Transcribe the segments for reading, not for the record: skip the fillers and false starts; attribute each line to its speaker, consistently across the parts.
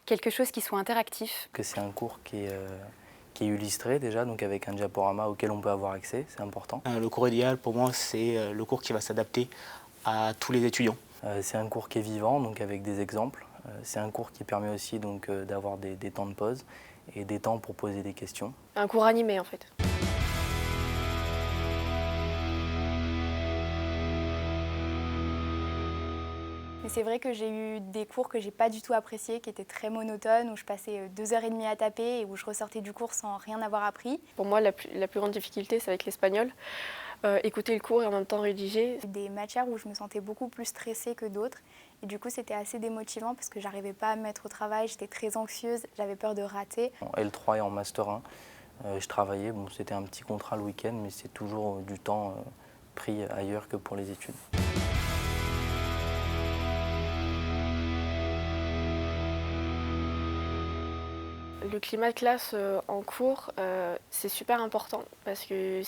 Speaker 1: Quelque chose qui soit interactif.
Speaker 2: Que c'est un cours qui est illustré déjà, donc avec un diaporama auquel on peut avoir accès, c'est important.
Speaker 3: Le cours idéal pour moi, c'est le cours qui va s'adapter à tous les étudiants.
Speaker 2: C'est un cours qui est vivant, donc avec des exemples. C'est un cours qui permet aussi d'avoir des temps de pause et des temps pour poser des questions.
Speaker 4: Un cours animé en fait.
Speaker 5: Mais c'est vrai que j'ai eu des cours que j'ai pas du tout appréciés, qui étaient très monotones, où je passais 2h30 à taper et où je ressortais du cours sans rien avoir appris.
Speaker 4: Pour moi, la plus grande difficulté, c'est avec l'espagnol. Écouter le cours et en même temps rédiger.
Speaker 5: Des matières où je me sentais beaucoup plus stressée que d'autres. Et du coup, c'était assez démotivant parce que j'arrivais pas à me mettre au travail, j'étais très anxieuse, j'avais peur de rater.
Speaker 2: En L3 et en Master 1, je travaillais. Bon, c'était un petit contrat le week-end, mais c'est toujours du temps pris ailleurs que pour les études.
Speaker 4: Le climat de classe en cours, c'est super important parce que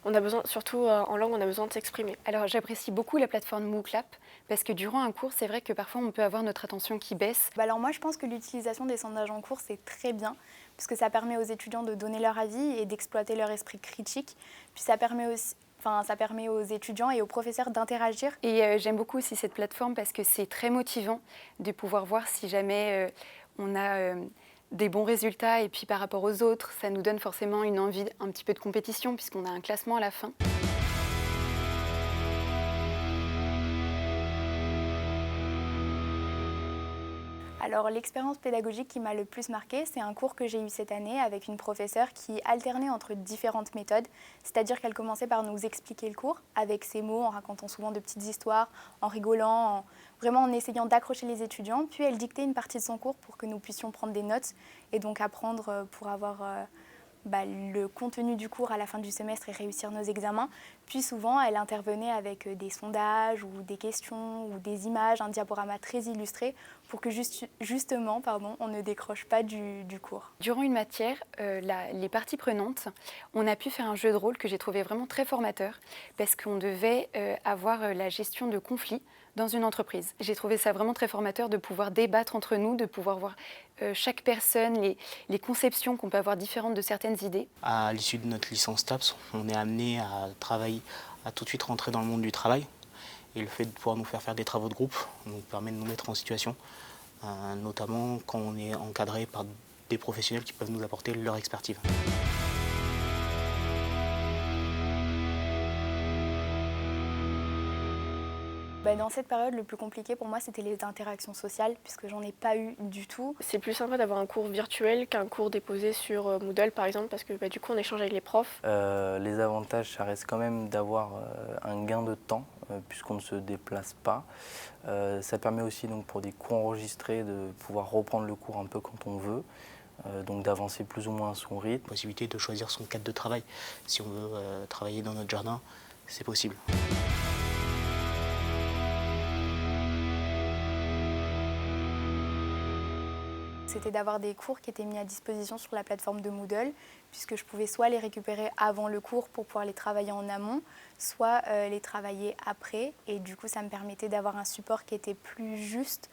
Speaker 4: on a besoin, surtout en langue, on a besoin de s'exprimer.
Speaker 1: Alors j'apprécie beaucoup la plateforme MooClap parce que durant un cours, c'est vrai que parfois on peut avoir notre attention qui baisse.
Speaker 5: Alors moi, je pense que l'utilisation des sondages en cours, c'est très bien parce que ça permet aux étudiants de donner leur avis et d'exploiter leur esprit critique. Puis ça permet aussi, ça permet aux étudiants et aux professeurs d'interagir.
Speaker 1: Et j'aime beaucoup aussi cette plateforme parce que c'est très motivant de pouvoir voir si jamais on a des bons résultats et puis par rapport aux autres, ça nous donne forcément une envie, un petit peu de compétition puisqu'on a un classement à la fin.
Speaker 5: Alors l'expérience pédagogique qui m'a le plus marquée, c'est un cours que j'ai eu cette année avec une professeure qui alternait entre différentes méthodes, c'est-à-dire qu'elle commençait par nous expliquer le cours avec ses mots, en racontant souvent de petites histoires, en rigolant, vraiment en essayant d'accrocher les étudiants, puis elle dictait une partie de son cours pour que nous puissions prendre des notes et donc apprendre pour avoir le contenu du cours à la fin du semestre et réussir nos examens. Puis souvent, elle intervenait avec des sondages ou des questions ou des images, un diaporama très illustré pour que justement, on ne décroche pas du cours.
Speaker 1: Durant une matière, les parties prenantes, on a pu faire un jeu de rôle que j'ai trouvé vraiment très formateur parce qu'on devait avoir la gestion de conflits dans une entreprise. J'ai trouvé ça vraiment très formateur de pouvoir débattre entre nous, de pouvoir voir chaque personne, les conceptions qu'on peut avoir différentes de certaines idées.
Speaker 3: À l'issue de notre licence TAPS, on est amené à travailler, à tout de suite rentrer dans le monde du travail. Et le fait de pouvoir nous faire des travaux de groupe nous permet de nous mettre en situation, notamment quand on est encadré par des professionnels qui peuvent nous apporter leur expertise.
Speaker 5: Dans cette période, le plus compliqué pour moi, c'était les interactions sociales, puisque j'en ai pas eu du tout.
Speaker 4: C'est plus sympa d'avoir un cours virtuel qu'un cours déposé sur Moodle par exemple, parce que du coup on échange avec les profs.
Speaker 2: Les avantages, ça reste quand même d'avoir un gain de temps, puisqu'on ne se déplace pas. Ça permet aussi donc, pour des cours enregistrés de pouvoir reprendre le cours un peu quand on veut. Donc d'avancer plus ou moins à son rythme.
Speaker 3: Possibilité de choisir son cadre de travail. Si on veut travailler dans notre jardin, c'est possible.
Speaker 5: C'était d'avoir des cours qui étaient mis à disposition sur la plateforme de Moodle, puisque je pouvais soit les récupérer avant le cours pour pouvoir les travailler en amont, soit les travailler après. Et du coup, ça me permettait d'avoir un support qui était plus juste,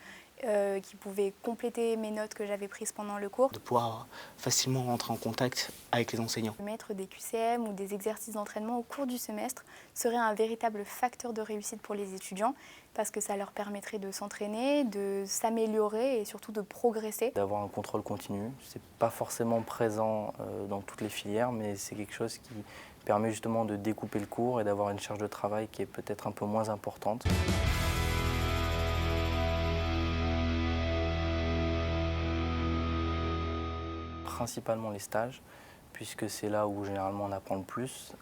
Speaker 5: qui pouvait compléter mes notes que j'avais prises pendant le cours.
Speaker 3: De pouvoir facilement rentrer en contact avec les enseignants.
Speaker 5: Mettre des QCM ou des exercices d'entraînement au cours du semestre serait un véritable facteur de réussite pour les étudiants parce que ça leur permettrait de s'entraîner, de s'améliorer et surtout de progresser.
Speaker 2: D'avoir un contrôle continu, c'est pas forcément présent dans toutes les filières, mais c'est quelque chose qui permet justement de découper le cours et d'avoir une charge de travail qui est peut-être un peu moins importante. Principalement les stages, puisque c'est là où généralement on apprend le plus,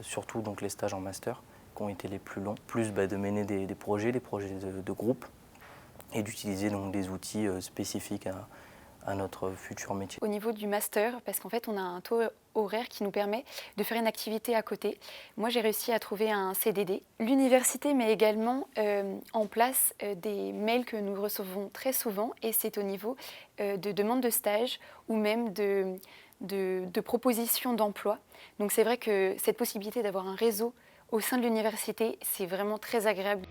Speaker 2: surtout donc les stages en master qui ont été les plus longs, plus de mener des projets, des projets de groupe et d'utiliser donc des outils spécifiques à notre futur métier.
Speaker 1: Au niveau du master, parce qu'en fait on a un taux horaire qui nous permet de faire une activité à côté. Moi j'ai réussi à trouver un CDD. L'université met également en place des mails que nous recevons très souvent et c'est au niveau de demandes de stage ou même de propositions d'emploi. Donc c'est vrai que cette possibilité d'avoir un réseau au sein de l'université, c'est vraiment très agréable.